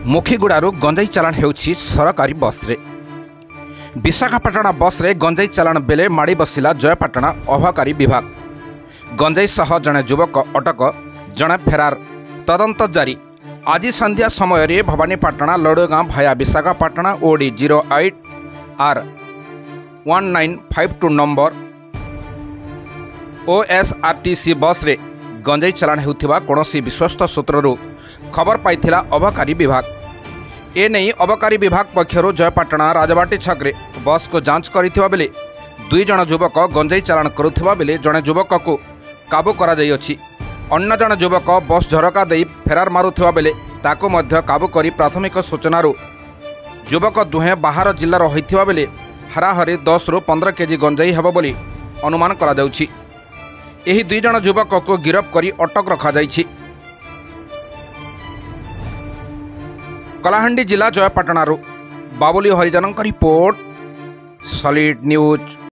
मुखीगुड़ारू गंजाई चालाण हेउछि सरकारी बस्रे। विशाखापाटना बस्रे गंजाई चालाण बेले माड़ी बसिला जयपाटना अबकारी विभाग। गंजाई सह जड़े युवक अटक, जड़े फेरार, तदंत जारी। आज संध्या समय भवानीपाटना लडुगाँ भाया Visakhapatnam OD 08R 1952 number OSRTC बस्रे गंजाई चालाण हेउथिबा कोनोसी विश्वस्त सूत्ररू खबर पाइथिला अबकारी विभाग। एने अबकारी विभाग पक्षर जयपाटना राजबाटी छकरे बस को जांच करथिबा बेले 2 जण युवक गंजाई चालाण करुथिबा बेले जड़े युवक को काबू करा जाई अछि। अन्य जण युवक बस झरका देई फेरार मारुथिबा बेले ताको मध्य काबू करी प्राथमिक सूचनारू युवक दुहे बाहर जिल्लार होइथिबा बेले हाराहारी 10 रु 15 केजी गंजाई हेबो बोली अनुमान करा जाउछि। एही 2 जण युवक को गिरफ करी अटक रखा जाइछि। कलाहांडी जिला जयपाटनारू बाबुली हरिजन रिपोर्ट, सॉलिड न्यूज।